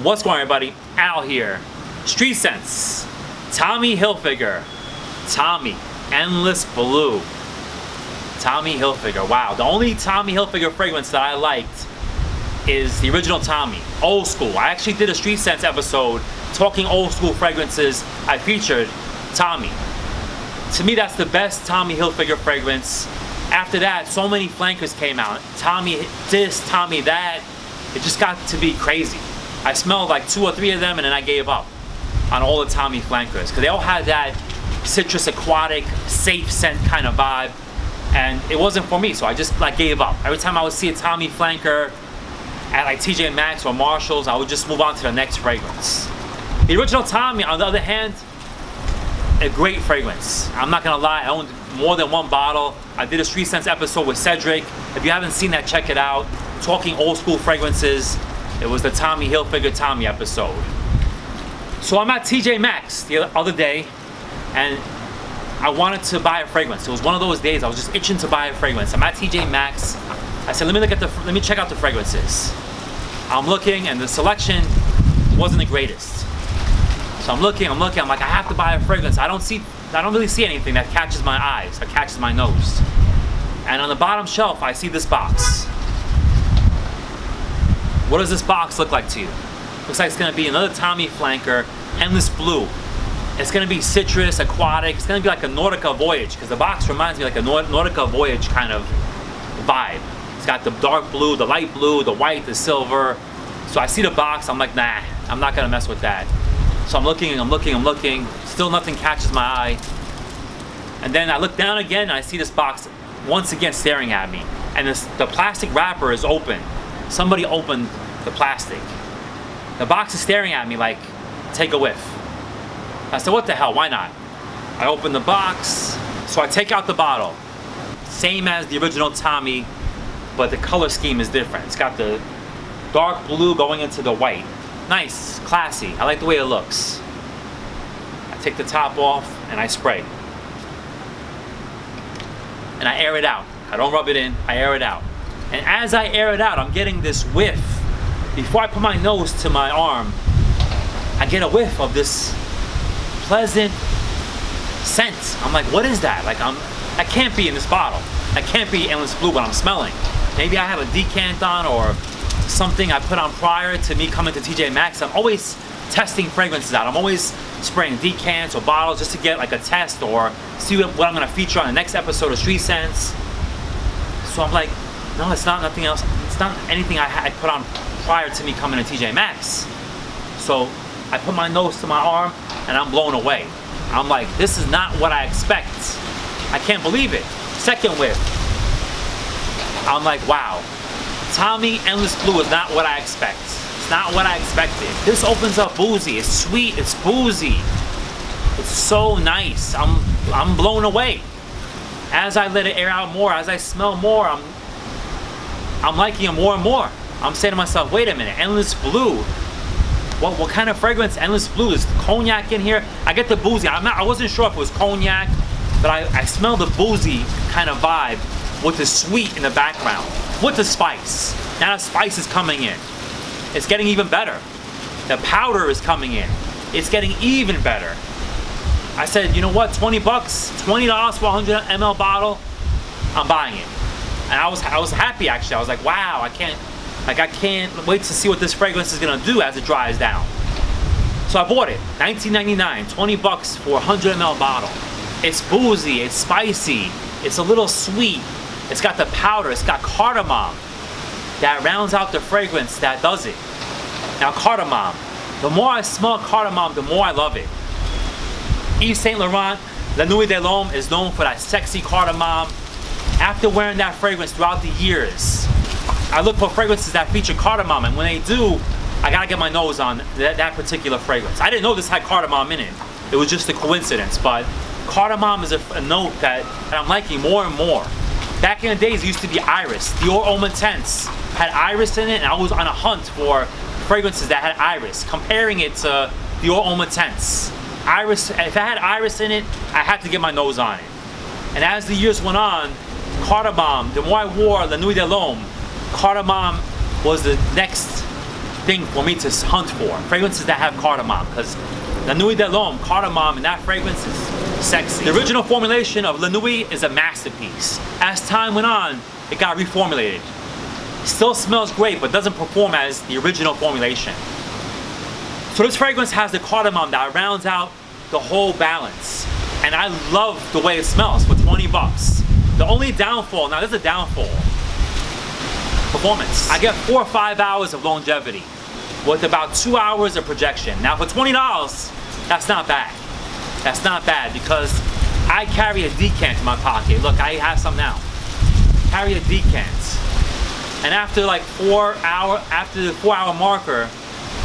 What's going on, everybody? Al here. Street Sense. Tommy Hilfiger. Tommy. Endless Blue. Tommy Hilfiger. Wow. The only Tommy Hilfiger fragrance that I liked is the original Tommy. Old school. I actually did a Street Sense episode talking old school fragrances. I featured Tommy. To me, that's the best Tommy Hilfiger fragrance. After that, so many flankers came out. Tommy this, Tommy that. It just got to be crazy. I smelled like 2 or 3 of them and then I gave up on all the Tommy flankers because they all had that citrus aquatic, safe scent kind of vibe, and it wasn't for me, so I just like gave up. Every time I would see a Tommy flanker at like TJ Maxx or Marshalls, I would just move on to the next fragrance. The original Tommy, on the other hand, a great fragrance. I'm not gonna lie, I owned more than 1 bottle. I did a Street Sense episode with Cedric. If you haven't seen that, check it out. Talking old school fragrances. It was the Tommy Hilfiger Tommy episode. So I'm at TJ Maxx the other day and I wanted to buy a fragrance. It was one of those days I was just itching to buy a fragrance. I'm at TJ Maxx. I said, let me check out the fragrances. I'm looking and the selection wasn't the greatest. So I'm looking, I'm like, I have to buy a fragrance. I don't really see anything that catches my eyes, that catches my nose. And on the bottom shelf, I see this box. What does this box look like to you? Looks like it's gonna be another Tommy flanker, Endless Blue. It's gonna be citrus, aquatic. It's gonna be like a Nautica Voyage, because the box reminds me like a Nautica Voyage kind of vibe. It's got the dark blue, the light blue, the white, the silver. So I see the box, I'm like, nah, I'm not gonna mess with that. So I'm looking, still nothing catches my eye. And then I look down again and I see this box once again staring at me. And the plastic wrapper is open. Somebody opened the plastic. The box is staring at me like, take a whiff. I said, what the hell, why not? I open the box, so I take out the bottle. Same as the original Tommy, but the color scheme is different. It's got the dark blue going into the white. Nice, classy, I like the way it looks. I take the top off and I spray. And I air it out. I don't rub it in, I air it out. And as I air it out, I'm getting this whiff. Before I put my nose to my arm, I get a whiff of this pleasant scent. I'm like, what is that? Like, that can't be in this bottle. That can't be Endless Blue what I'm smelling. Maybe I have a decant on or something I put on prior to me coming to TJ Maxx. I'm always testing fragrances out. I'm always spraying decants or bottles just to get like a test or see what I'm gonna feature on the next episode of Street Sense. So I'm like, no, it's not nothing else. It's not anything I put on prior to me coming to TJ Maxx. So I put my nose to my arm and I'm blown away. I'm like, this is not what I expect. I can't believe it. Second whiff. I'm like, wow. Tommy Endless Blue is not what I expect. It's not what I expected. This opens up boozy. It's sweet. It's boozy. It's so nice. I'm blown away. As I let it air out more, as I smell more, I'm liking it more and more. I'm saying to myself, wait a minute, Endless Blue. What kind of fragrance? Endless Blue. Is cognac in here? I get the boozy. I wasn't sure if it was cognac, but I smell the boozy kind of vibe with the sweet in the background, with the spice. Now the spice is coming in. It's getting even better. The powder is coming in. It's getting even better. I said, you know what, 20 bucks, $20 for a 100 ml bottle, I'm buying it. And I was happy actually. I was like, wow, I can't wait to see what this fragrance is gonna do as it dries down. So I bought it, $19.99, 20 bucks for a 100 ml bottle. It's boozy, it's spicy, it's a little sweet. It's got the powder, it's got cardamom that rounds out the fragrance that does it. Now cardamom, the more I smell cardamom, the more I love it. Yves Saint Laurent, La Nuit de l'Homme is known for that sexy cardamom. After wearing that fragrance throughout the years, I look for fragrances that feature cardamom, and when they do, I gotta get my nose on that particular fragrance. I didn't know this had cardamom in it. It was just a coincidence, but cardamom is a note that I'm liking more and more. Back in the days, it used to be iris. Dior Homme Intense had iris in it, and I was on a hunt for fragrances that had iris, comparing it to Dior Homme Intense. Iris, if it had iris in it, I had to get my nose on it. And as the years went on, cardamom, the more I wore La Nuit de l'Homme, cardamom was the next thing for me to hunt for. Fragrances that have cardamom, because La Nuit de l'Homme, cardamom in that fragrance is sexy. The original formulation of La Nuit is a masterpiece. As time went on, it got reformulated. Still smells great, but doesn't perform as the original formulation. So this fragrance has the cardamom that rounds out the whole balance. And I love the way it smells for 20 bucks. The only downfall, now there's a downfall, performance. I get 4 or 5 hours of longevity with about 2 hours of projection. Now for $20, that's not bad. That's not bad because I carry a decant in my pocket. Look, I have some now. Carry a decant. And after like after the 4 hour marker,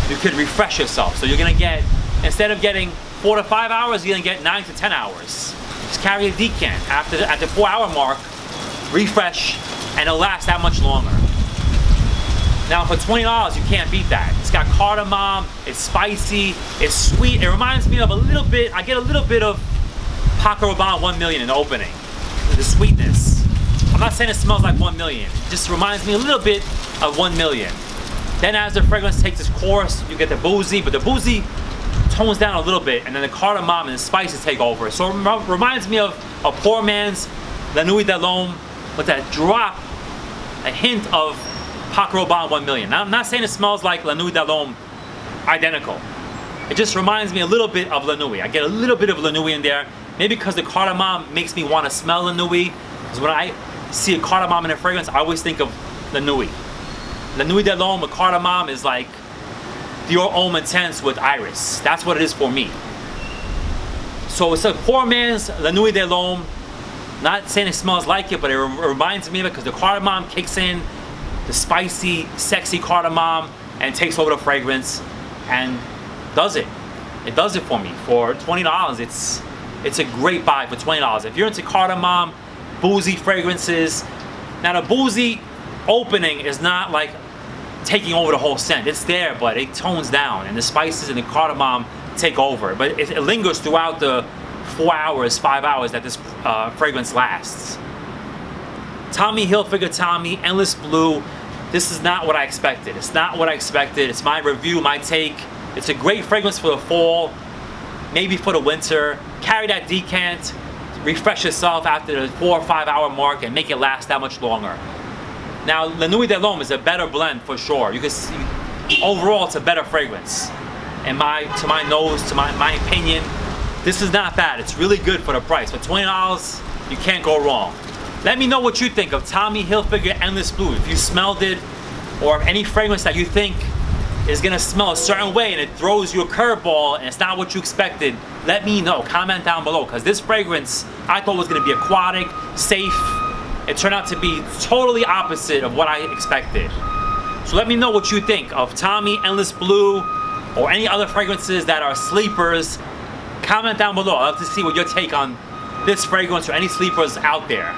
you could refresh yourself. So you're gonna get, instead of getting 4 to 5 hours, you're gonna get 9 to 10 hours. Just carry a decant. At the 4 hour mark, refresh, and it'll last that much longer. Now for $20, you can't beat that. It's got cardamom, it's spicy, it's sweet. It reminds me of a little bit, I get a little bit of Paco Rabanne 1 million in the opening. The sweetness. I'm not saying it smells like 1 million. It just reminds me a little bit of 1 million. Then as the fragrance takes its course, you get the boozy, but the boozy tones down a little bit, and then the cardamom and the spices take over. So it reminds me of a poor man's La Nuit de l'Homme with that drop, a hint of Paco Rabanne 1 million. Now I'm not saying it smells like La Nuit de l'Homme identical. It just reminds me a little bit of La Nuit. I get a little bit of La Nuit in there. Maybe because the cardamom makes me want to smell La Nuit. Because when I see a cardamom in a fragrance, I always think of La Nuit. La Nuit de l'Homme with cardamom is like Dior Homme Intense with iris. That's what it is for me. So it's a poor man's La Nuit de l'Homme. Not saying it smells like it, but it reminds me of it because the cardamom kicks in, the spicy, sexy cardamom, and takes over the fragrance and does it. It does it for me. For $20, it's a great buy for $20. If you're into cardamom, boozy fragrances, now the boozy opening is not like taking over the whole scent. It's there, but it tones down, and the spices and the cardamom take over. But it lingers throughout the 4 hours, 5 hours that this fragrance lasts. Tommy Hilfiger Tommy, Endless Blue. This is not what I expected. It's not what I expected. It's my review, my take. It's a great fragrance for the fall, maybe for the winter. Carry that decant, refresh yourself after the 4 or 5 hour mark and make it last that much longer. Now, La Nuit de l'Homme is a better blend for sure. You can see, overall, it's a better fragrance. And to my nose, to my opinion, this is not bad. It's really good for the price. For $20, you can't go wrong. Let me know what you think of Tommy Hilfiger Endless Blue. If you smelled it, or any fragrance that you think is gonna smell a certain way and it throws you a curveball and it's not what you expected, let me know. Comment down below, because this fragrance I thought was gonna be aquatic, safe. It turned out to be totally opposite of what I expected. So let me know what you think of Tommy Endless Blue or any other fragrances that are sleepers. Comment down below. I'd love to see what your take on this fragrance or any sleepers out there.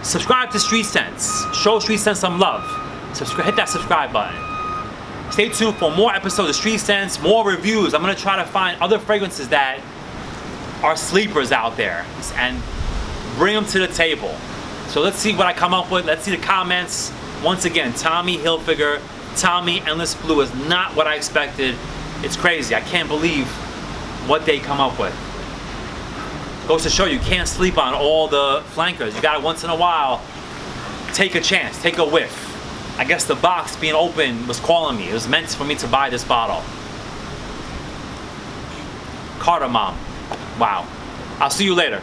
Subscribe to Street Sense. Show Street Sense some love. Hit that subscribe button. Stay tuned for more episodes of Street Sense, more reviews. I'm gonna try to find other fragrances that are sleepers out there and bring them to the table. So let's see what I come up with. Let's see the comments. Once again, Tommy Hilfiger, Tommy Endless Blue is not what I expected. It's crazy. I can't believe what they come up with. Goes to show you can't sleep on all the flankers. You gotta once in a while take a chance, take a whiff. I guess the box being open was calling me. It was meant for me to buy this bottle. Cardamom. Wow. I'll see you later.